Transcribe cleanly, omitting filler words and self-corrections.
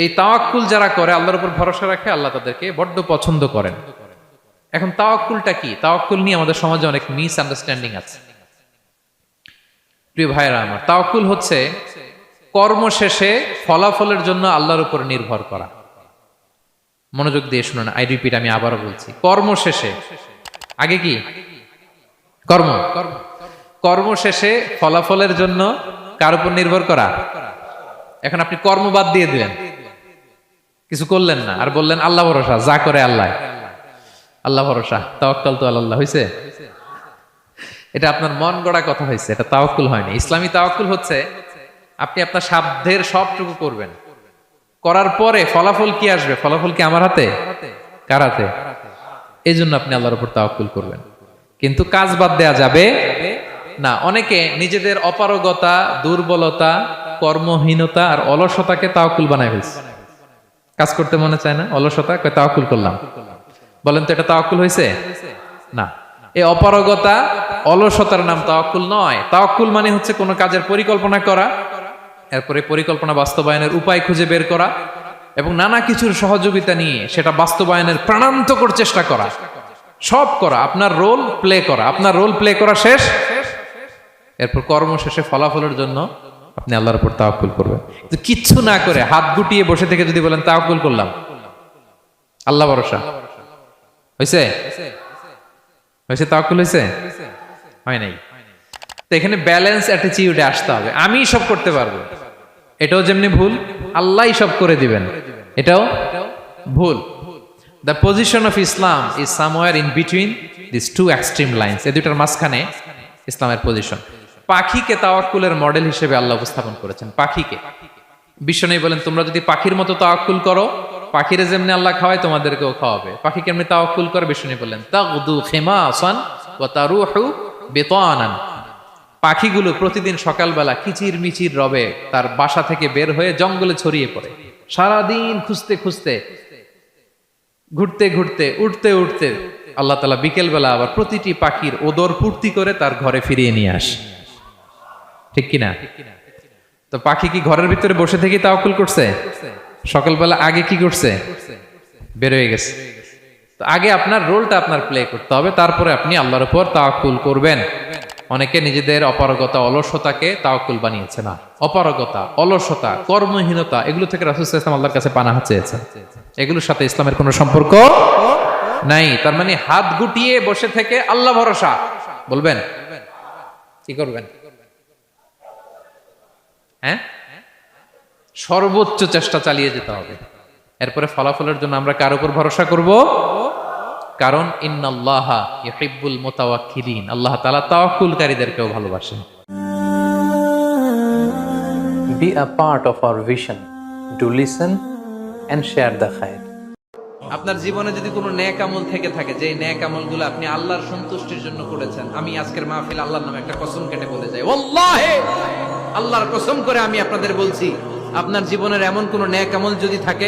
এই তাওয়াক্কুল যারা করে, আল্লাহর উপর ভরসা রাখে, আল্লাহ তাদেরকে বড্ড পছন্দ করেন। এখন তাওয়াক্কুলটা কি? তাওয়াক্কুল নিয়ে আমাদের সমাজে অনেক মিস আন্ডারস্ট্যান্ডিং আছে। প্রিয় ভাইরা আমার, তাওয়াক্কুল হচ্ছে কর্ম শেষে ফলাফলের জন্য আল্লাহর উপর নির্ভর করা। মনোযোগ দিয়ে শুনুন, আই রিপিট, আমি আবারও বলছি, কর্ম শেষে আগে কি কর্ম, কর্ম শেষে ফলাফলের জন্য কার উপর নির্ভর করা। এখন আপনি কর্ম বাদ দিয়ে দিলেন, কিছু করলেন না, আর বললেন আল্লাহ ভরসা, যা করে আল্লাহ, আল্লাহ ভরসা, তাওয়াক্কাল তো আল্লাহ হয়েছে। এটা আপনার মন গড়া কথা হয়েছে, এটা তাওয়াক্কুল হয়নি। ইসলামী তাওয়াক্কুল হচ্ছে আপনি আপনার সাধ্যের সবটুকু করবেন, করার পরে ফলাফল কি আসবে, ফলাফল কি আমার হাতে, কার হাতে? এই জন্য আপনি আল্লাহর উপর তাওয়াক্কুল করবেন। কিন্তু কাজ বাদ দেয়া যাবে না। অনেকে নিজেদের অপারগতা, দুর্বলতা, কর্মহীনতা আর অলসতাকে তাওয়াক্কুল বানায় ফেলছে। কাজ করতে মনে চায় না, অলসতা, তাওয়াক্কুল করলাম। বলেন তো এটা তাওয়াক্কুল হয়েছে? না। এই অপারগতা, অলসতার নাম তাওয়াক্কুল নয়। তাওয়াক্কুল মানে হচ্ছে কোনো কাজের পরিকল্পনা করা, এরপরে পরিকল্পনা বাস্তবায়নের উপায় খুঁজে বের করা এবং নানা কিছুর সহযোগিতা নিয়ে সেটা বাস্তবায়নের প্রাণান্তকর চেষ্টা করা, সব করা, আপনার রোল প্লে করা। আপনার রোল প্লে করা শেষ, এরপর কর্ম শেষে ফলাফলের জন্য আপনি আল্লাহর উপর তাওয়াক্কুল করবেন। কিন্তু কিচ্ছু না করে হাত গুটিয়ে বসে থেকে যদি বলেন তাওয়াক্কুল করলাম, আল্লাহ ভরসা, হয়েছে? হয়েছে? তাওয়াক্কুল হয়েছে? হয় নাই। তো এখানে ব্যালেন্স অ্যাটিটিউডে আসতে হবে। আমি সব করতে পারবো, এটাও যেমনি ভুল, আল্লাহই সব করে দিবেন, এটাও ভুল। The position of Islam is somewhere in between this two extreme lines. এই দুটার মাঝখানে ইসলামের পজিশন। পাখিকে তাওয়াক্কুলের মডেল হিসেবে আল্লাহ উপস্থাপন করেছেন। পাখিকে বিশ্বনবী বলেন, তোমরা যদি পাখির মতো তাওয়াক্কুল করো, পাখিরে যেমনি আল্লাহ খাওয়ায় তোমাদেরকেও খাওয়াবে। পাখি কেমনি তাওয়াক্কুল করে? বিশ্বনবী বললেন, তাগদু খিমাসান ওয়া তারুহু বিতানান। পাখিগুলো প্রতিদিন সকালবেলা কিচির মিচির রবে তার বাসা থেকে বের হয়ে জঙ্গলে ছড়িয়ে পড়ে, সারাদিন খুঁজতে খুঁজতে, ঘুরতে ঘুরতে, উঠতে উঠতে আল্লাহ তাআলা বিকেল বেলা আবার প্রতিটি পাখির ওদর পূর্তি করে তার ঘরে ফিরিয়ে নিয়ে আসে। ঠিক কিনা? তো পাখি কি ঘরের ভিতরে বসে থেকে তাওয়াক্কুল করছে? সকালবেলা আগে কি করছে? বের হয়ে গেছে। তো আগে আপনার রোলটা আপনার প্লে করতে হবে, তারপরে আপনি আল্লাহর উপর তাওয়াক্কুল করবেন। অনেকে নিজেদের অপারগতা, অলসতাকে তাওয়াক্কুল বানিয়েছে। না, অপারগতা, অলসতা, কর্মহীনতা, এগুলো থেকে রাসূল সাল্লাল্লাহু আলাইহি ওয়াসাল্লাম আল্লাহর কাছে পানাহ চেয়েছেন। এগুলোর সাথে ইসলামের কোনো সম্পর্ক নাই। তার মানে হাত গুটিয়ে বসে থেকে আল্লাহ ভরসা বলবেন, কি করবেন? হ্যাঁ, সর্বোচ্চ চেষ্টা চালিয়ে যেতে হবে। এরপরে ফলাফলের জন্য আমরা কার উপর ভরসা করব? কারণ ইন্নাল্লাহা ইউহিব্বুল মুতাওয়াক্কিলিন, আল্লাহ তাআলা তাওয়াক্কুলকারীদেরকেও ভালোবাসেন। Be a part of our vision. Do listen and share the khair. আপনার জীবনে যদি কোনো নেক আমল থেকে থাকে, যে নেক আমলগুলো আপনি আল্লাহর সন্তুষ্টির জন্য করেছেন, আমি আজকের মাহফিল আল্লাহর নামে একটা কসম কেটে বলে যাই, ওয়াল্লাহি, আল্লাহর কসম করে আমি আপনাদের বলছি, আপনার জীবনের এমন কোনো নেক আমল যদি থাকে